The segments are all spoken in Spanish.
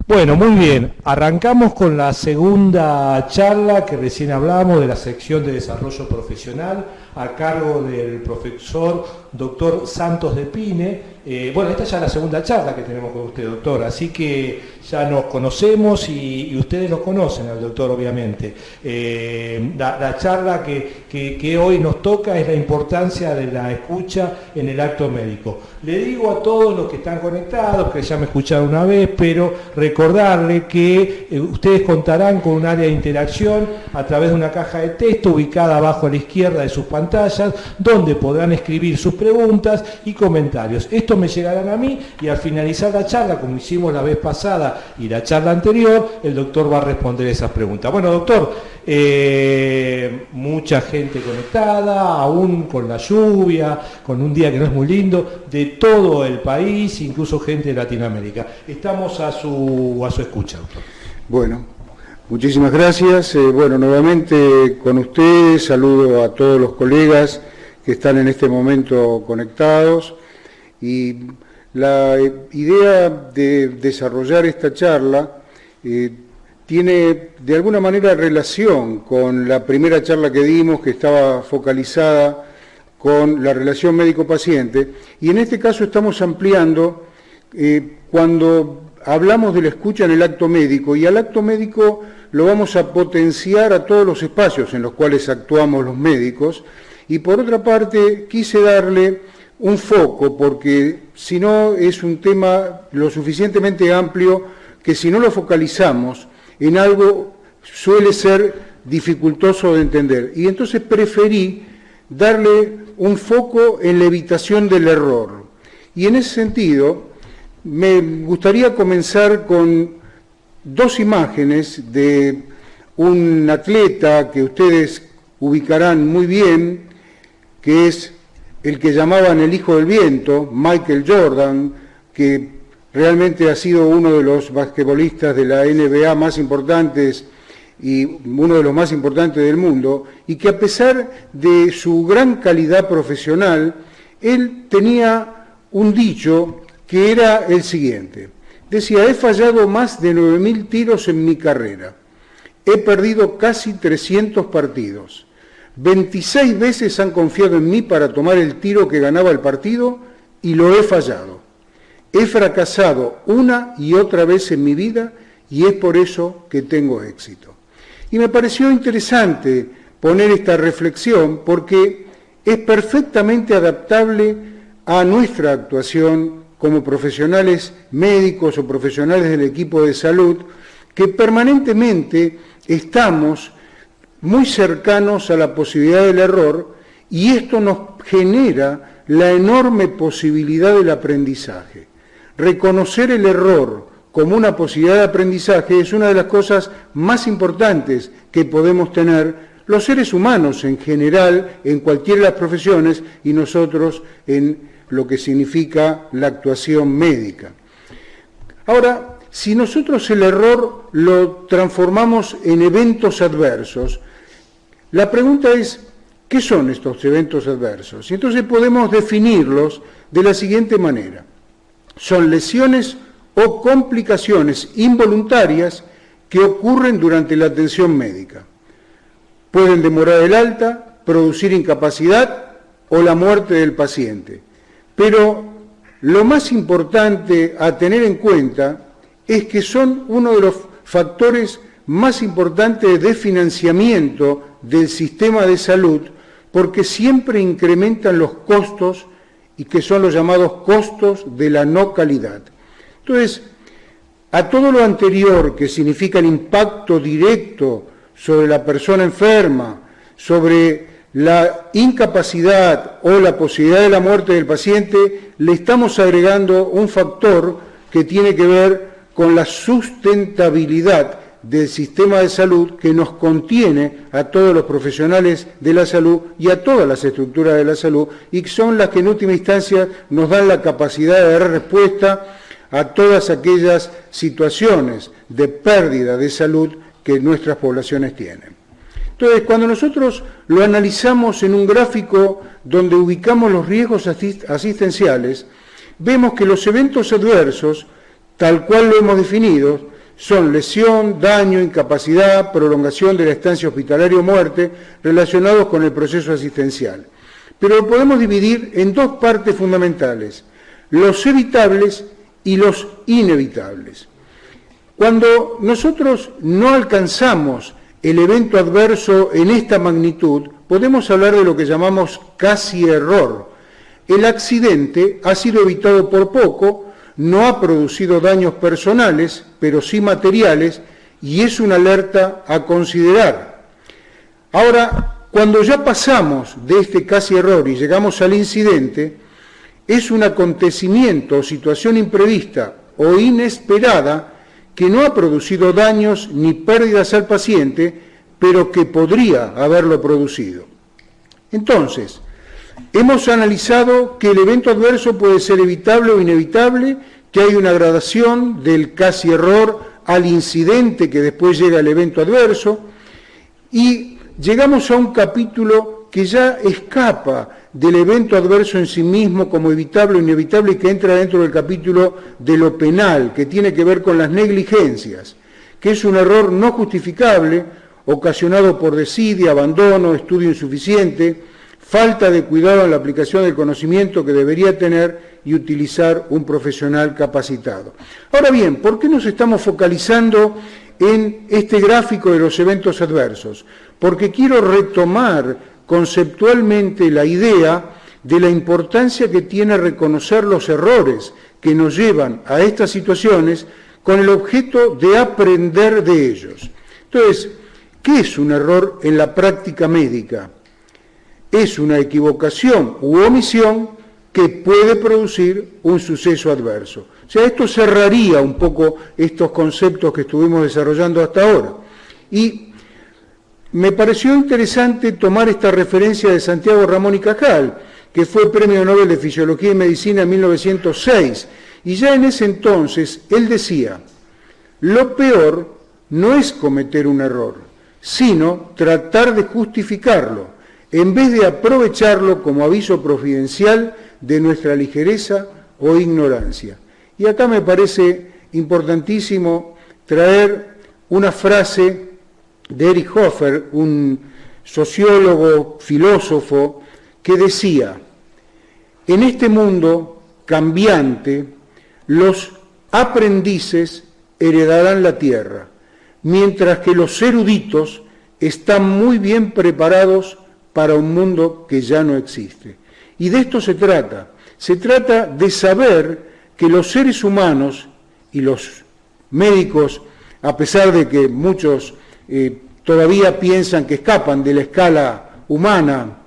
Bueno, muy bien. Arrancamos con la segunda charla que recién hablamos de la sección de desarrollo profesional a cargo del profesor doctor Santos de Pine. Bueno, esta ya es la segunda charla que tenemos con usted, doctor, así que ya nos conocemos y ustedes lo conocen al doctor, obviamente. La charla que hoy nos toca es la importancia de la escucha en el acto médico. Le digo a todos los que están conectados, que ya me escucharon una vez, pero recordarle que ustedes contarán con un área de interacción a través de una caja de texto ubicada abajo a la izquierda de sus pantallas, donde podrán escribir sus preguntas y comentarios. Esto me llegarán a mí y al finalizar la charla, como hicimos la vez pasada y la charla anterior, el doctor va a responder esas preguntas. Bueno, doctor, mucha gente conectada, aún con la lluvia, con un día que no es muy lindo, de todo el país, incluso gente de Latinoamérica. Estamos a su escucha, doctor. Bueno, muchísimas gracias. Bueno, nuevamente con ustedes, saludo a todos los colegas que están en este momento conectados. Y la idea de desarrollar esta charla tiene de alguna manera relación con la primera charla que dimos, que estaba focalizada con la relación médico-paciente, y en este caso estamos ampliando cuando hablamos de la escucha en el acto médico, y al acto médico lo vamos a potenciar a todos los espacios en los cuales actuamos los médicos, y por otra parte quise darle un foco, porque si no es un tema lo suficientemente amplio que si no lo focalizamos en algo suele ser dificultoso de entender. Y entonces preferí darle un foco en la evitación del error. Y en ese sentido me gustaría comenzar con dos imágenes de un atleta que ustedes ubicarán muy bien, que es el que llamaban el hijo del viento, Michael Jordan, que realmente ha sido uno de los basquetbolistas de la NBA más importantes y uno de los más importantes del mundo, y que a pesar de su gran calidad profesional, él tenía un dicho que era el siguiente. Decía: he fallado más de 9.000 tiros en mi carrera, he perdido casi 300 partidos. 26 veces han confiado en mí para tomar el tiro que ganaba el partido y lo he fallado. He fracasado una y otra vez en mi vida y es por eso que tengo éxito. Y me pareció interesante poner esta reflexión porque es perfectamente adaptable a nuestra actuación como profesionales médicos o profesionales del equipo de salud, que permanentemente estamos muy cercanos a la posibilidad del error, y esto nos genera la enorme posibilidad del aprendizaje. Reconocer el error como una posibilidad de aprendizaje es una de las cosas más importantes que podemos tener los seres humanos en general, en cualquiera de las profesiones, y nosotros en lo que significa la actuación médica. Ahora, si nosotros el error lo transformamos en eventos adversos, la pregunta es, ¿qué son estos eventos adversos? Y entonces podemos definirlos de la siguiente manera. Son lesiones o complicaciones involuntarias que ocurren durante la atención médica. Pueden demorar el alta, producir incapacidad o la muerte del paciente. Pero lo más importante a tener en cuenta es que son uno de los factores más importantes de financiamiento del sistema de salud, porque siempre incrementan los costos y que son los llamados costos de la no calidad. Entonces, a todo lo anterior, que significa el impacto directo sobre la persona enferma, sobre la incapacidad o la posibilidad de la muerte del paciente, le estamos agregando un factor que tiene que ver con la sustentabilidad del sistema de salud, que nos contiene a todos los profesionales de la salud y a todas las estructuras de la salud, y que son las que en última instancia nos dan la capacidad de dar respuesta a todas aquellas situaciones de pérdida de salud que nuestras poblaciones tienen. Entonces, cuando nosotros lo analizamos en un gráfico donde ubicamos los riesgos asistenciales, vemos que los eventos adversos, tal cual lo hemos definido, son lesión, daño, incapacidad, prolongación de la estancia hospitalaria o muerte relacionados con el proceso asistencial. Pero lo podemos dividir en dos partes fundamentales, los evitables y los inevitables. Cuando nosotros no alcanzamos el evento adverso en esta magnitud, podemos hablar de lo que llamamos casi error. El accidente ha sido evitado por poco, no ha producido daños personales, pero sí materiales, y es una alerta a considerar. Ahora, cuando ya pasamos de este casi error y llegamos al incidente, es un acontecimiento o situación imprevista o inesperada que no ha producido daños ni pérdidas al paciente, pero que podría haberlo producido. Entonces, hemos analizado que el evento adverso puede ser evitable o inevitable, que hay una gradación del casi error al incidente que después llega al evento adverso, y llegamos a un capítulo que ya escapa del evento adverso en sí mismo como evitable o inevitable y que entra dentro del capítulo de lo penal, que tiene que ver con las negligencias, que es un error no justificable, ocasionado por desidia, abandono, estudio insuficiente, falta de cuidado en la aplicación del conocimiento que debería tener y utilizar un profesional capacitado. Ahora bien, ¿por qué nos estamos focalizando en este gráfico de los eventos adversos? Porque quiero retomar conceptualmente la idea de la importancia que tiene reconocer los errores que nos llevan a estas situaciones con el objeto de aprender de ellos. Entonces, ¿qué es un error en la práctica médica? Es una equivocación u omisión que puede producir un suceso adverso. O sea, esto cerraría un poco estos conceptos que estuvimos desarrollando hasta ahora. Y me pareció interesante tomar esta referencia de Santiago Ramón y Cajal, que fue Premio Nobel de Fisiología y Medicina en 1906, y ya en ese entonces él decía, lo peor no es cometer un error, sino tratar de justificarlo, en vez de aprovecharlo como aviso providencial de nuestra ligereza o ignorancia. Y acá me parece importantísimo traer una frase de Erich Hofer, un sociólogo, filósofo, que decía, en este mundo cambiante, los aprendices heredarán la tierra, mientras que los eruditos están muy bien preparados para un mundo que ya no existe. Y de esto se trata de saber que los seres humanos y los médicos, a pesar de que muchos todavía piensan que escapan de la escala humana,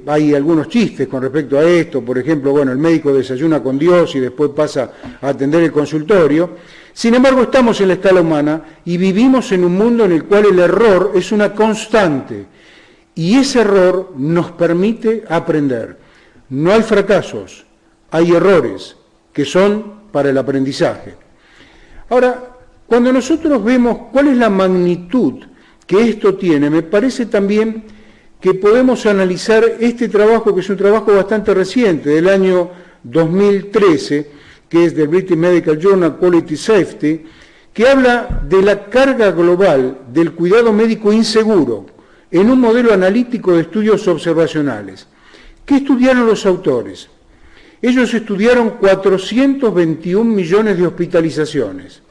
hay algunos chistes con respecto a esto, por ejemplo, bueno, el médico desayuna con Dios y después pasa a atender el consultorio. Sin embargo, estamos en la escala humana y vivimos en un mundo en el cual el error es una constante y ese error nos permite aprender. No hay fracasos, hay errores que son para el aprendizaje. Ahora, cuando nosotros vemos cuál es la magnitud que esto tiene, me parece también que podemos analizar este trabajo, que es un trabajo bastante reciente, del año 2013, que es del British Medical Journal Quality Safety, que habla de la carga global del cuidado médico inseguro en un modelo analítico de estudios observacionales. ¿Qué estudiaron los autores? Ellos estudiaron 421 millones de hospitalizaciones.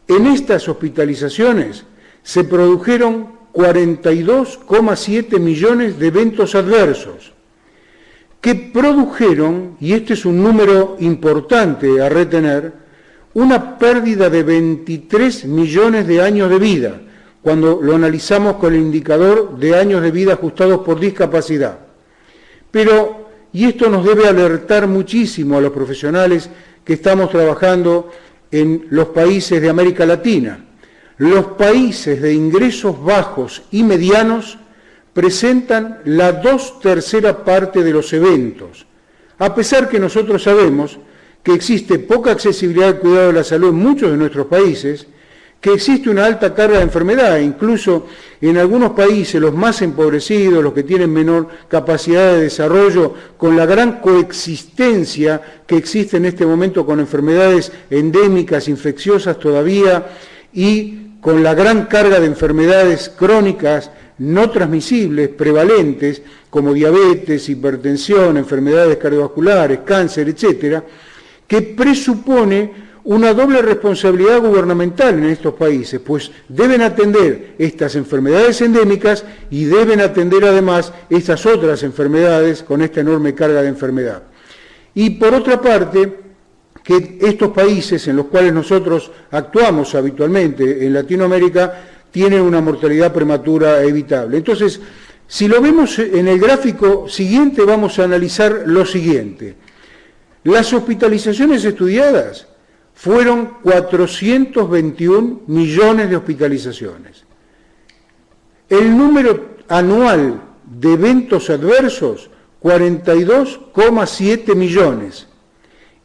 En estas hospitalizaciones se produjeron 42,7 millones de eventos adversos, que produjeron, y este es un número importante a retener, una pérdida de 23 millones de años de vida, cuando lo analizamos con el indicador de años de vida ajustados por discapacidad. Pero, y esto nos debe alertar muchísimo a los profesionales que estamos trabajando en los países de América Latina, los países de ingresos bajos y medianos presentan la 2/3 parte de los eventos, a pesar que nosotros sabemos que existe poca accesibilidad al cuidado de la salud en muchos de nuestros países, que existe una alta carga de enfermedad, incluso en algunos países, los más empobrecidos, los que tienen menor capacidad de desarrollo, con la gran coexistencia que existe en este momento con enfermedades endémicas, infecciosas todavía, y con la gran carga de enfermedades crónicas no transmisibles, prevalentes, como diabetes, hipertensión, enfermedades cardiovasculares, cáncer, etcétera, que presupone una doble responsabilidad gubernamental en estos países, pues deben atender estas enfermedades endémicas y deben atender además estas otras enfermedades con esta enorme carga de enfermedad. Y por otra parte, que estos países en los cuales nosotros actuamos habitualmente en Latinoamérica tienen una mortalidad prematura evitable. Entonces, si lo vemos en el gráfico siguiente, vamos a analizar lo siguiente. Las hospitalizaciones estudiadas fueron 421 millones de hospitalizaciones. El número anual de eventos adversos, 42,7 millones.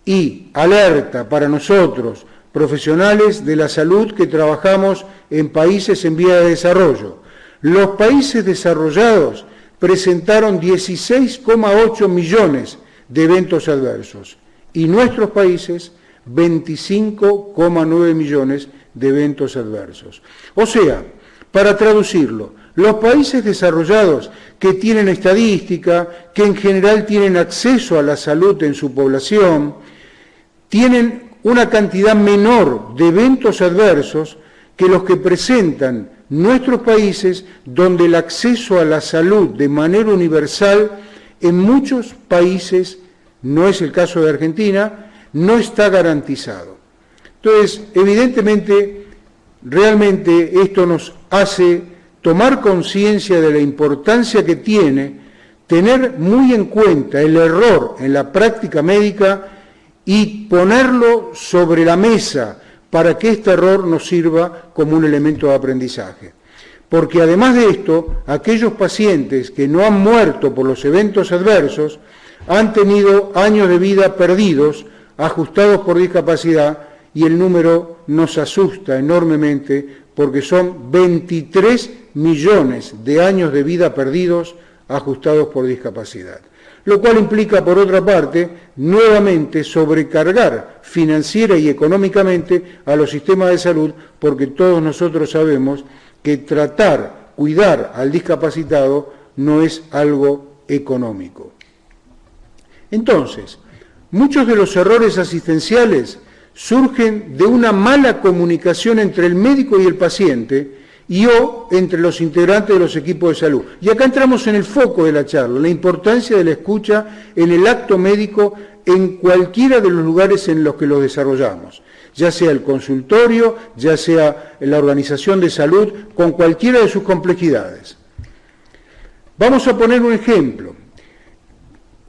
Y alerta para nosotros, profesionales de la salud que trabajamos en países en vía de desarrollo. Los países desarrollados presentaron 16,8 millones de eventos adversos y nuestros países 25,9 millones de eventos adversos. O sea, para traducirlo, los países desarrollados que tienen estadística, que en general tienen acceso a la salud en su población, tienen una cantidad menor de eventos adversos que los que presentan nuestros países, donde el acceso a la salud de manera universal en muchos países, no es el caso de Argentina, no está garantizado. Entonces, evidentemente, realmente esto nos hace tomar conciencia de la importancia que tiene tener muy en cuenta el error en la práctica médica y ponerlo sobre la mesa para que este error nos sirva como un elemento de aprendizaje. Porque además de esto, aquellos pacientes que no han muerto por los eventos adversos han tenido años de vida perdidos, ajustados por discapacidad, y el número nos asusta enormemente porque son 23 millones de años de vida perdidos ajustados por discapacidad. Lo cual implica, por otra parte, nuevamente sobrecargar financiera y económicamente a los sistemas de salud, porque todos nosotros sabemos que cuidar al discapacitado no es algo económico. Entonces, muchos de los errores asistenciales surgen de una mala comunicación entre el médico y el paciente o entre los integrantes de los equipos de salud. Y acá entramos en el foco de la charla, la importancia de la escucha en el acto médico en cualquiera de los lugares en los que lo desarrollamos, ya sea el consultorio, ya sea la organización de salud, con cualquiera de sus complejidades. Vamos a poner un ejemplo.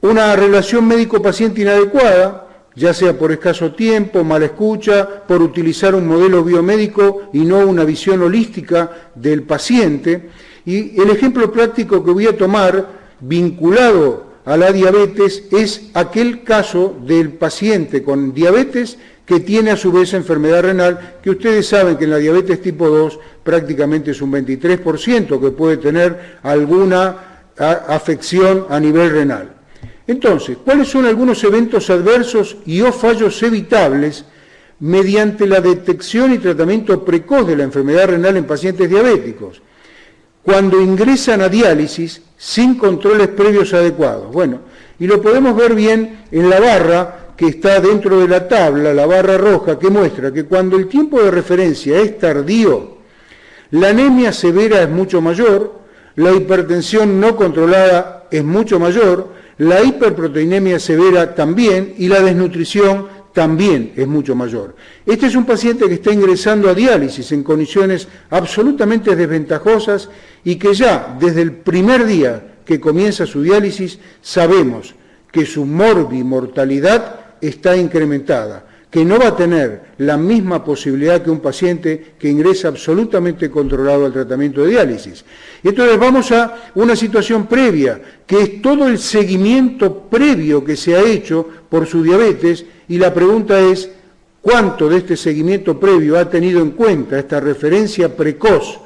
Una relación médico-paciente inadecuada, ya sea por escaso tiempo, mala escucha, por utilizar un modelo biomédico y no una visión holística del paciente. Y el ejemplo práctico que voy a tomar, vinculado a la diabetes, es aquel caso del paciente con diabetes que tiene a su vez enfermedad renal, que ustedes saben que en la diabetes tipo 2 prácticamente es un 23% que puede tener alguna afección a nivel renal. Entonces, ¿cuáles son algunos eventos adversos y o fallos evitables mediante la detección y tratamiento precoz de la enfermedad renal en pacientes diabéticos? Cuando ingresan a diálisis sin controles previos adecuados. Bueno, y lo podemos ver bien en la barra que está dentro de la tabla, la barra roja, que muestra que cuando el tiempo de referencia es tardío, la anemia severa es mucho mayor, la hipertensión no controlada es mucho mayor, la hiperproteinemia severa también y la desnutrición también es mucho mayor. Este es un paciente que está ingresando a diálisis en condiciones absolutamente desventajosas y que ya desde el primer día que comienza su diálisis sabemos que su mortalidad está incrementada, que no va a tener la misma posibilidad que un paciente que ingresa absolutamente controlado al tratamiento de diálisis. Entonces vamos a una situación previa, que es todo el seguimiento previo que se ha hecho por su diabetes, y la pregunta es, ¿cuánto de este seguimiento previo ha tenido en cuenta esta referencia precoz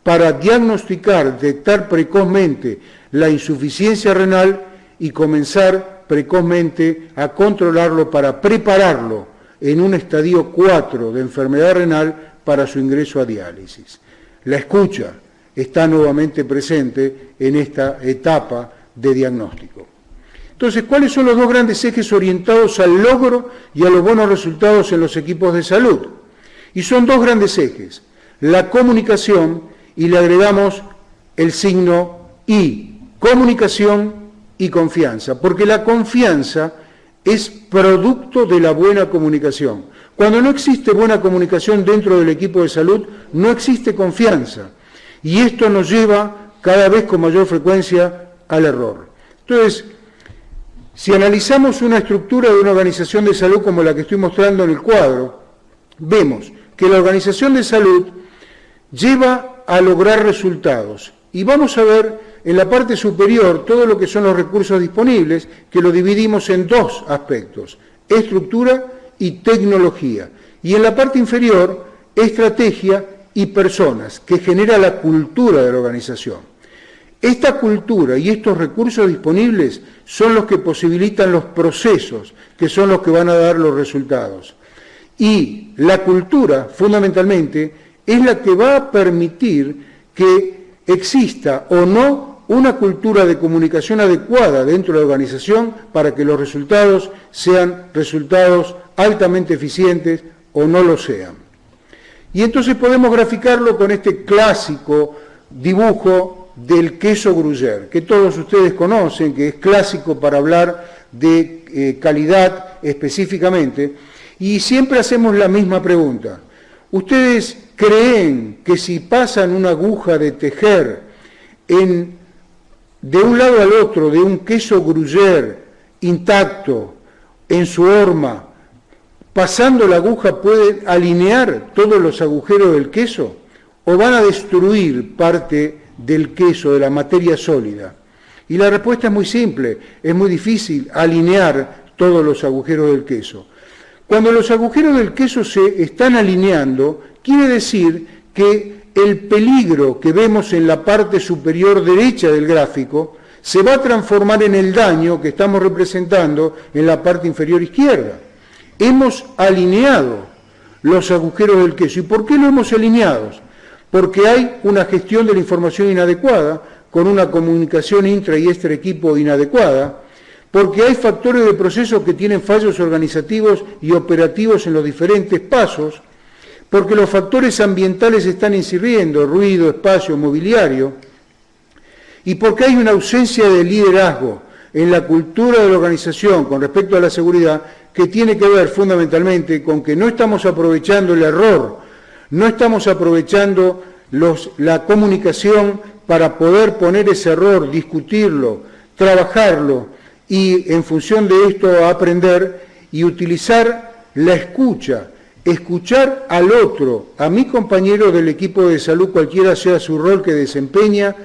para diagnosticar, detectar precozmente la insuficiencia renal y comenzar precozmente a controlarlo para prepararlo en un estadio 4 de enfermedad renal para su ingreso a diálisis. La escucha está nuevamente presente en esta etapa de diagnóstico. Entonces, ¿cuáles son los dos grandes ejes orientados al logro y a los buenos resultados en los equipos de salud? Y son dos grandes ejes, la comunicación, y le agregamos el signo I, comunicación y confianza, porque la confianza es producto de la buena comunicación. Cuando no existe buena comunicación dentro del equipo de salud, no existe confianza, y esto nos lleva cada vez con mayor frecuencia al error. Entonces, si analizamos una estructura de una organización de salud como la que estoy mostrando en el cuadro, vemos que la organización de salud lleva a lograr resultados. Y vamos a ver en la parte superior todo lo que son los recursos disponibles, que lo dividimos en dos aspectos, estructura y tecnología. Y en la parte inferior, estrategia y personas, que genera la cultura de la organización. Esta cultura y estos recursos disponibles son los que posibilitan los procesos, que son los que van a dar los resultados. Y la cultura, fundamentalmente, es la que va a permitir que exista o no una cultura de comunicación adecuada dentro de la organización para que los resultados sean resultados altamente eficientes o no lo sean. Y entonces podemos graficarlo con este clásico dibujo del queso Gruyère, que todos ustedes conocen, que es clásico para hablar de calidad específicamente, y siempre hacemos la misma pregunta. ¿Ustedes creen que si pasan una aguja de tejer de un lado al otro de un queso Gruyère intacto en su horma, pasando la aguja pueden alinear todos los agujeros del queso o van a destruir parte del queso, de la materia sólida? Y la respuesta es muy simple, es muy difícil alinear todos los agujeros del queso. Cuando los agujeros del queso se están alineando, quiere decir que el peligro que vemos en la parte superior derecha del gráfico se va a transformar en el daño que estamos representando en la parte inferior izquierda. Hemos alineado los agujeros del queso. ¿Y por qué lo hemos alineado? Porque hay una gestión de la información inadecuada, con una comunicación intra y extra equipo inadecuada, porque hay factores de proceso que tienen fallos organizativos y operativos en los diferentes pasos, porque los factores ambientales están incidiendo, ruido, espacio, mobiliario, y porque hay una ausencia de liderazgo en la cultura de la organización con respecto a la seguridad, que tiene que ver fundamentalmente con que no estamos aprovechando el error, no estamos aprovechando la comunicación para poder poner ese error, discutirlo, trabajarlo y en función de esto aprender y utilizar la escucha, escuchar al otro, a mi compañero del equipo de salud, cualquiera sea su rol que desempeña,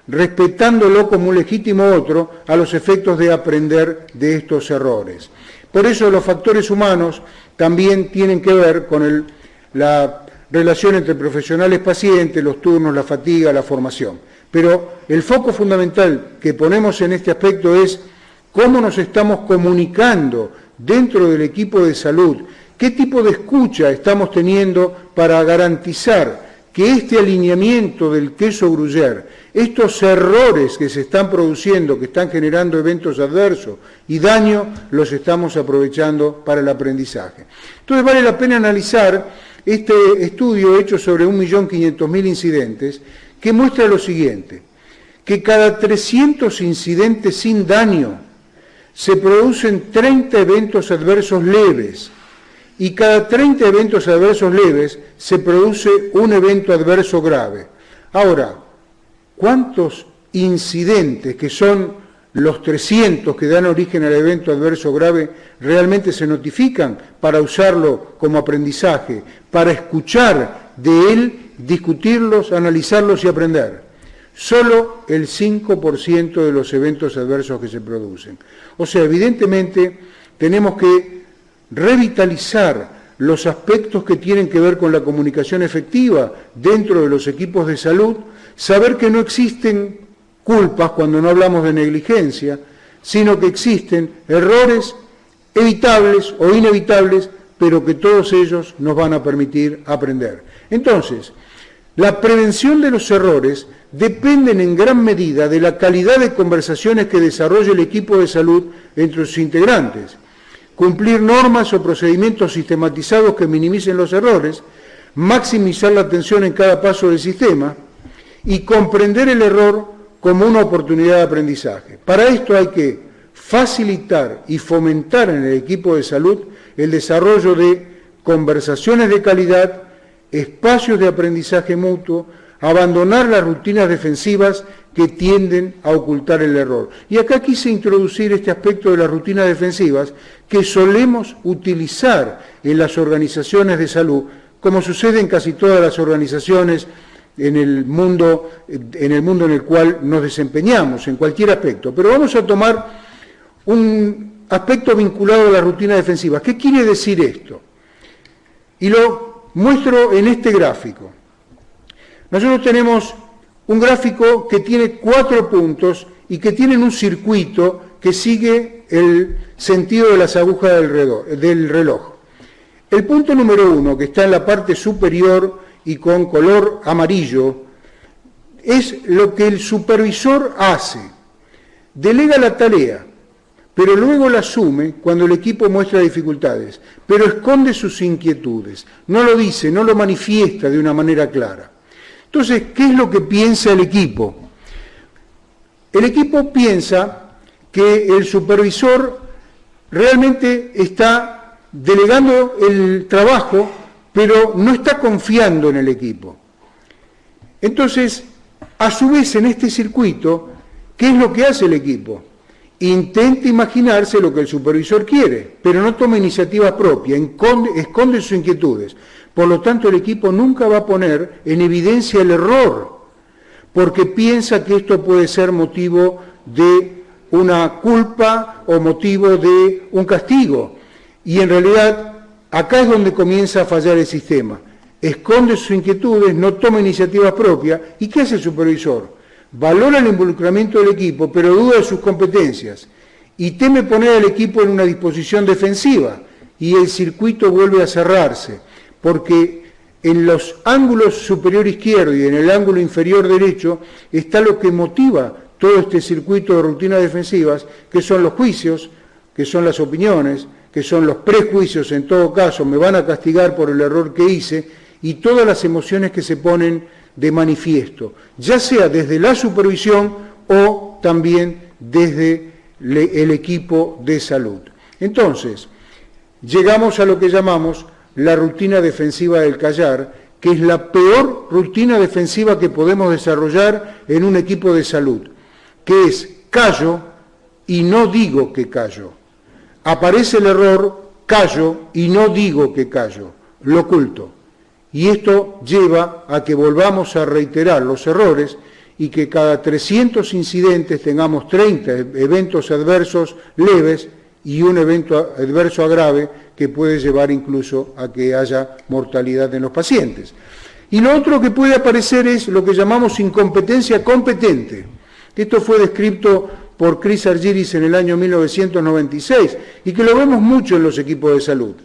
respetándolo como un legítimo otro a los efectos de aprender de estos errores. Por eso los factores humanos también tienen que ver con la relación entre profesionales pacientes, los turnos, la fatiga, la formación. Pero el foco fundamental que ponemos en este aspecto es cómo nos estamos comunicando dentro del equipo de salud, qué tipo de escucha estamos teniendo para garantizar que este alineamiento del queso Gruyère, estos errores que se están produciendo, que están generando eventos adversos y daño, los estamos aprovechando para el aprendizaje. Entonces vale la pena analizar este estudio hecho sobre 1.500.000 incidentes, que muestra lo siguiente, que cada 300 incidentes sin daño se producen 30 eventos adversos leves, y cada 30 eventos adversos leves se produce un evento adverso grave. Ahora, ¿cuántos incidentes, que son los 300 que dan origen al evento adverso grave, realmente se notifican para usarlo como aprendizaje, para escuchar de él, discutirlos, analizarlos y aprender? Solo el 5% de los eventos adversos que se producen. O sea, evidentemente tenemos que revitalizar los aspectos que tienen que ver con la comunicación efectiva dentro de los equipos de salud, saber que no existen culpas cuando no hablamos de negligencia, sino que existen errores evitables o inevitables pero que todos ellos nos van a permitir aprender. Entonces, la prevención de los errores dependen en gran medida de la calidad de conversaciones que desarrolle el equipo de salud entre sus integrantes. Cumplir normas o procedimientos sistematizados que minimicen los errores, maximizar la atención en cada paso del sistema y comprender el error como una oportunidad de aprendizaje. Para esto hay que facilitar y fomentar en el equipo de salud el desarrollo de conversaciones de calidad, espacios de aprendizaje mutuo, abandonar las rutinas defensivas que tienden a ocultar el error. Y acá quise introducir este aspecto de las rutinas defensivas que solemos utilizar en las organizaciones de salud, como sucede en casi todas las organizaciones en el mundo en el cual nos desempeñamos, en cualquier aspecto. Pero vamos a tomar un aspecto vinculado a la rutina defensiva. ¿Qué quiere decir esto? Y lo muestro en este gráfico. Nosotros tenemos un gráfico que tiene 4 puntos y que tienen un circuito que sigue el sentido de las agujas del reloj. El punto número 1, que está en la parte superior y con color amarillo, es lo que el supervisor hace. Delega la tarea, pero luego la asume cuando el equipo muestra dificultades, pero esconde sus inquietudes, no lo dice, no lo manifiesta de una manera clara. Entonces, ¿qué es lo que piensa el equipo? El equipo piensa que el supervisor realmente está delegando el trabajo, pero no está confiando en el equipo. Entonces, a su vez, en este circuito, ¿qué es lo que hace el equipo? Intenta imaginarse lo que el supervisor quiere, pero no toma iniciativa propia, esconde sus inquietudes. Por lo tanto, el equipo nunca va a poner en evidencia el error, porque piensa que esto puede ser motivo de una culpa o motivo de un castigo. Y en realidad, acá es donde comienza a fallar el sistema. Esconde sus inquietudes, no toma iniciativa propia. ¿Y qué hace el supervisor? Valora el involucramiento del equipo, pero duda de sus competencias. Y teme poner al equipo en una disposición defensiva. Y el circuito vuelve a cerrarse. Porque en los ángulos superior izquierdo y en el ángulo inferior derecho está lo que motiva todo este circuito de rutinas defensivas, que son los juicios, que son las opiniones, que son los prejuicios, en todo caso, me van a castigar por el error que hice, y todas las emociones que se ponen de manifiesto, ya sea desde la supervisión o también desde el equipo de salud. Entonces, llegamos a lo que llamamos la rutina defensiva del callar, que es la peor rutina defensiva que podemos desarrollar en un equipo de salud, que es callo y no digo que callo. Aparece el error, callo y no digo que callo, lo oculto. Y esto lleva a que volvamos a reiterar los errores y que cada 300 incidentes tengamos 30 eventos adversos leves y un evento adverso grave que puede llevar incluso a que haya mortalidad en los pacientes. Y lo otro que puede aparecer es lo que llamamos incompetencia competente. Esto fue descrito por Chris Argyris en el año 1996 y que lo vemos mucho en los equipos de salud.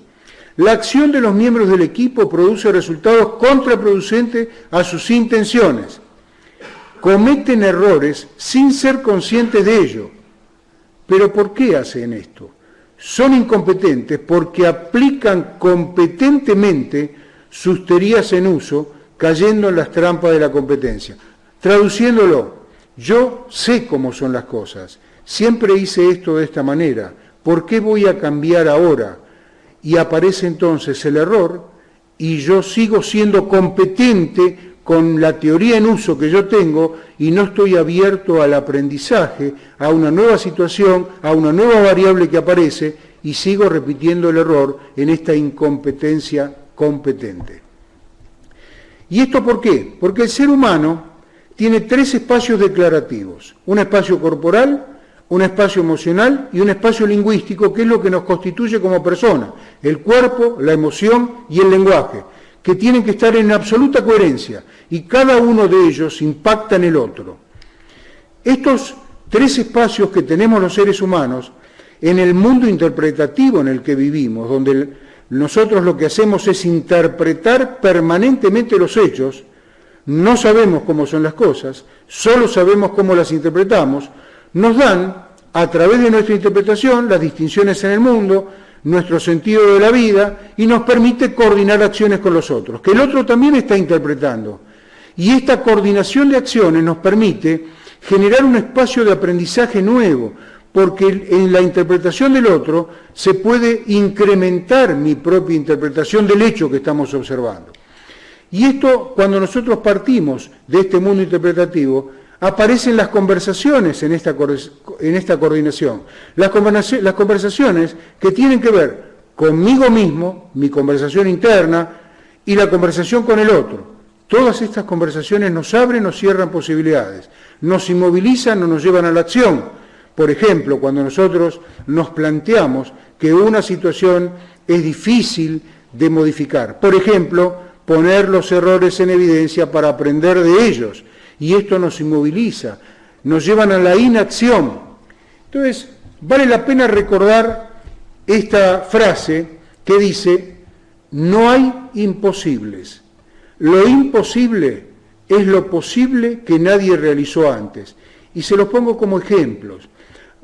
La acción de los miembros del equipo produce resultados contraproducentes a sus intenciones. Cometen errores sin ser conscientes de ello. ¿Pero por qué hacen esto? Son incompetentes porque aplican competentemente sus teorías en uso, cayendo en las trampas de la competencia. Traduciéndolo, yo sé cómo son las cosas, siempre hice esto de esta manera, ¿por qué voy a cambiar ahora? Y aparece entonces el error y yo sigo siendo competente con la teoría en uso que yo tengo y no estoy abierto al aprendizaje, a una nueva situación, a una nueva variable que aparece y sigo repitiendo el error en esta incompetencia competente. ¿Y esto por qué? Porque el ser humano tiene 3 espacios declarativos, un espacio corporal, un espacio emocional y un espacio lingüístico, que es lo que nos constituye como persona, el cuerpo, la emoción y el lenguaje, que tienen que estar en absoluta coherencia, y cada uno de ellos impacta en el otro. Estos 3 espacios que tenemos los seres humanos, en el mundo interpretativo en el que vivimos, donde nosotros lo que hacemos es interpretar permanentemente los hechos, no sabemos cómo son las cosas, solo sabemos cómo las interpretamos, nos dan, a través de nuestra interpretación, las distinciones en el mundo, nuestro sentido de la vida, y nos permite coordinar acciones con los otros, que el otro también está interpretando. Y esta coordinación de acciones nos permite generar un espacio de aprendizaje nuevo, porque en la interpretación del otro se puede incrementar mi propia interpretación del hecho que estamos observando. Y esto, cuando nosotros partimos de este mundo interpretativo, aparecen las conversaciones en esta coordinación. Las conversaciones que tienen que ver conmigo mismo, mi conversación interna, y la conversación con el otro. Todas estas conversaciones nos abren o cierran posibilidades, nos inmovilizan o nos llevan a la acción. Por ejemplo, cuando nosotros nos planteamos que una situación es difícil de modificar. Por ejemplo, poner los errores en evidencia para aprender de ellos. Y esto nos inmoviliza, nos llevan a la inacción. Entonces, vale la pena recordar esta frase que dice, no hay imposibles. Lo imposible es lo posible que nadie realizó antes. Y se los pongo como ejemplos.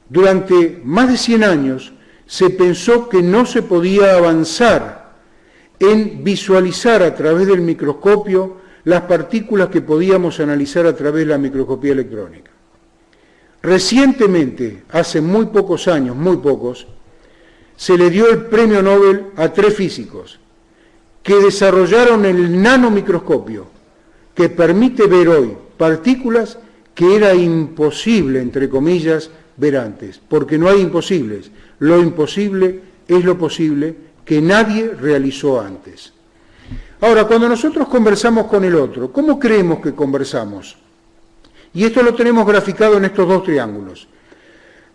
Durante más de 100 años se pensó que no se podía avanzar en visualizar a través del microscopio las partículas que podíamos analizar a través de la microscopía electrónica. Recientemente, hace muy pocos años, muy pocos, se le dio el premio Nobel a 3 físicos que desarrollaron el nanomicroscopio, que permite ver hoy partículas que era imposible, entre comillas, ver antes, porque no hay imposibles. Lo imposible es lo posible que nadie realizó antes. Ahora, cuando nosotros conversamos con el otro, ¿cómo creemos que conversamos? Y esto lo tenemos graficado en estos 2 triángulos.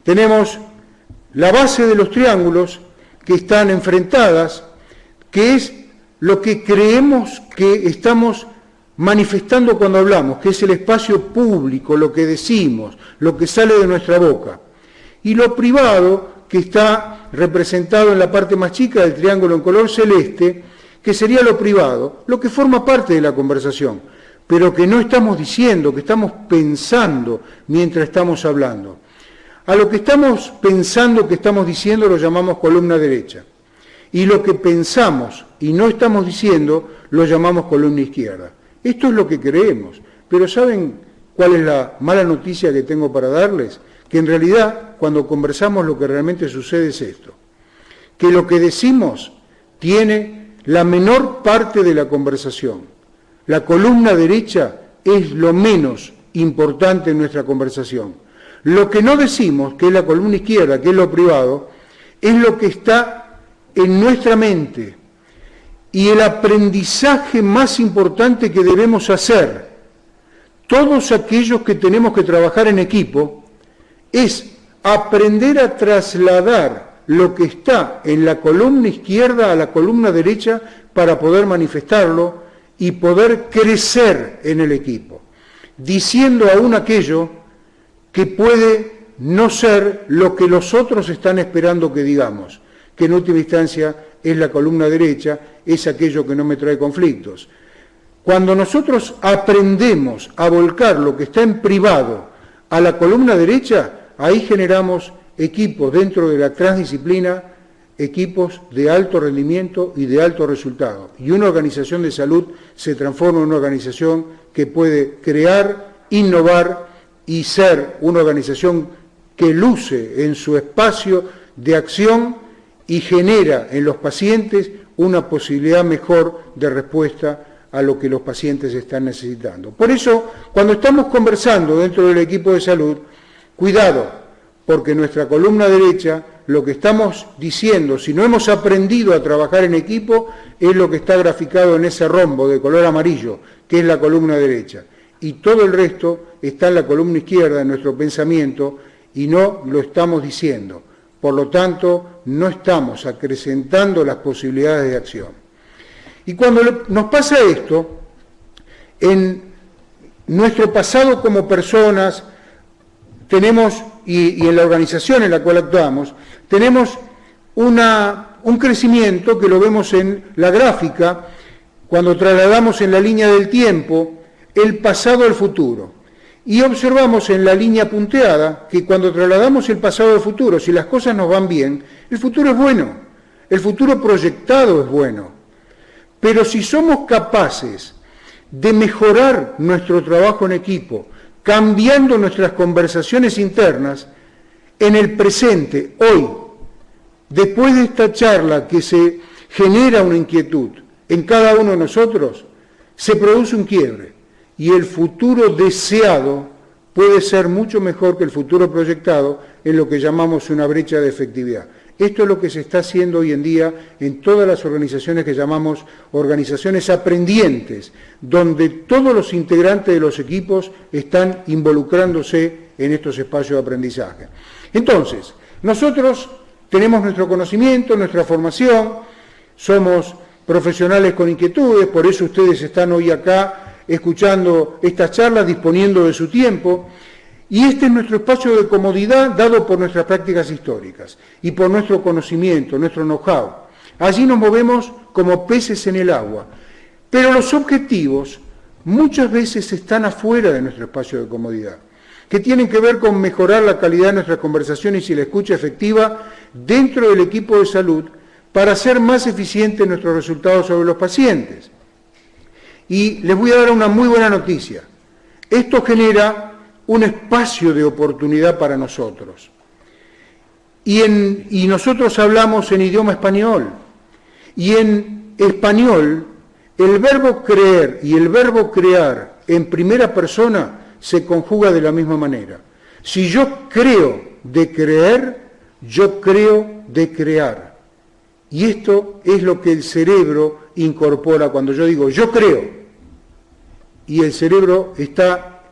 Tenemos la base de los triángulos que están enfrentadas, que es lo que creemos que estamos manifestando cuando hablamos, que es el espacio público, lo que decimos, lo que sale de nuestra boca. Y lo privado, que está representado en la parte más chica del triángulo en color celeste, que sería lo privado, lo que forma parte de la conversación, pero que no estamos diciendo, que estamos pensando mientras estamos hablando. A lo que estamos pensando, que estamos diciendo, lo llamamos columna derecha. Y lo que pensamos y no estamos diciendo, lo llamamos columna izquierda. Esto es lo que creemos, pero ¿saben cuál es la mala noticia que tengo para darles? Que en realidad, cuando conversamos, lo que realmente sucede es esto, que lo que decimos tiene la menor parte de la conversación. La columna derecha es lo menos importante en nuestra conversación. Lo que no decimos, que es la columna izquierda, que es lo privado, es lo que está en nuestra mente. Y el aprendizaje más importante que debemos hacer, todos aquellos que tenemos que trabajar en equipo, es aprender a trasladar lo que está en la columna izquierda a la columna derecha para poder manifestarlo y poder crecer en el equipo, diciendo aún aquello que puede no ser lo que los otros están esperando que digamos, que en última instancia es la columna derecha, es aquello que no me trae conflictos. Cuando nosotros aprendemos a volcar lo que está en privado a la columna derecha, ahí generamos equipos dentro de la transdisciplina, equipos de alto rendimiento y de alto resultado. Y una organización de salud se transforma en una organización que puede crear, innovar y ser una organización que luce en su espacio de acción y genera en los pacientes una posibilidad mejor de respuesta a lo que los pacientes están necesitando. Por eso, cuando estamos conversando dentro del equipo de salud, cuidado, porque nuestra columna derecha, lo que estamos diciendo, si no hemos aprendido a trabajar en equipo, es lo que está graficado en ese rombo de color amarillo, que es la columna derecha. Y todo el resto está en la columna izquierda de nuestro pensamiento y no lo estamos diciendo. Por lo tanto, no estamos acrecentando las posibilidades de acción. Y cuando nos pasa esto, en nuestro pasado como personas, tenemos, y en la organización en la cual actuamos, tenemos una un crecimiento que lo vemos en la gráfica, cuando trasladamos en la línea del tiempo el pasado al futuro. Y observamos en la línea punteada que cuando trasladamos el pasado al futuro, si las cosas nos van bien, el futuro es bueno, el futuro proyectado es bueno. Pero si somos capaces de mejorar nuestro trabajo en equipo, cambiando nuestras conversaciones internas, en el presente, hoy, después de esta charla que se genera una inquietud en cada uno de nosotros, se produce un quiebre y el futuro deseado puede ser mucho mejor que el futuro proyectado en lo que llamamos una brecha de efectividad. Esto es lo que se está haciendo hoy en día en todas las organizaciones que llamamos organizaciones aprendientes, donde todos los integrantes de los equipos están involucrándose en estos espacios de aprendizaje. Entonces, nosotros tenemos nuestro conocimiento, nuestra formación, somos profesionales con inquietudes, por eso ustedes están hoy acá escuchando estas charlas, disponiendo de su tiempo, y este es nuestro espacio de comodidad dado por nuestras prácticas históricas y por nuestro conocimiento, nuestro know-how. Allí nos movemos como peces en el agua, pero los objetivos muchas veces están afuera de nuestro espacio de comodidad, que tienen que ver con mejorar la calidad de nuestras conversaciones y la escucha efectiva dentro del equipo de salud para hacer más eficientes nuestros resultados sobre los pacientes. Y les voy a dar una muy buena noticia. Esto genera un espacio de oportunidad para nosotros. Y nosotros hablamos en idioma español. Y en español, el verbo creer y el verbo crear en primera persona se conjuga de la misma manera. Si yo creo de creer, yo creo de crear. Y esto es lo que el cerebro incorpora cuando yo digo yo creo. Y el cerebro está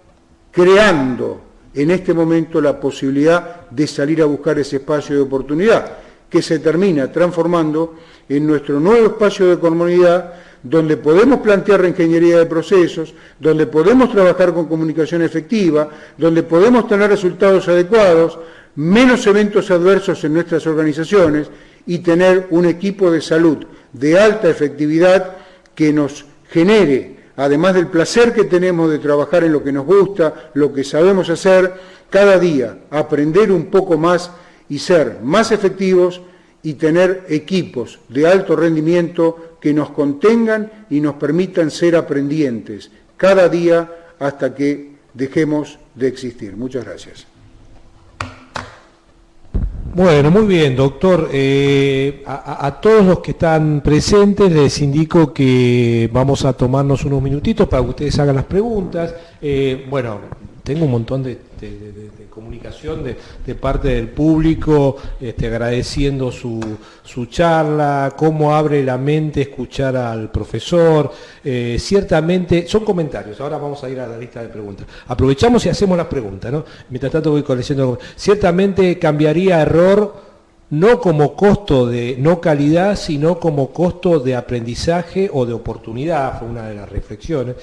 creando en este momento la posibilidad de salir a buscar ese espacio de oportunidad, que se termina transformando en nuestro nuevo espacio de comunidad, donde podemos plantear reingeniería de procesos, donde podemos trabajar con comunicación efectiva, donde podemos tener resultados adecuados, menos eventos adversos en nuestras organizaciones y tener un equipo de salud de alta efectividad que nos genere, además del placer que tenemos de trabajar en lo que nos gusta, lo que sabemos hacer, cada día aprender un poco más y ser más efectivos y tener equipos de alto rendimiento que nos contengan y nos permitan ser aprendientes cada día hasta que dejemos de existir. Muchas gracias. Bueno, muy bien, doctor. A todos los que están presentes les indico que vamos a tomarnos unos minutitos para que ustedes hagan las preguntas. Bueno, tengo un montón de comunicación de parte del público, agradeciendo su charla, cómo abre la mente escuchar al profesor. Ciertamente, son comentarios, ahora vamos a ir a la lista de preguntas. Aprovechamos y hacemos las preguntas, ¿no? Mientras tanto voy leyendo. Ciertamente cambiaría error no como costo de no calidad, sino como costo de aprendizaje o de oportunidad, fue una de las reflexiones.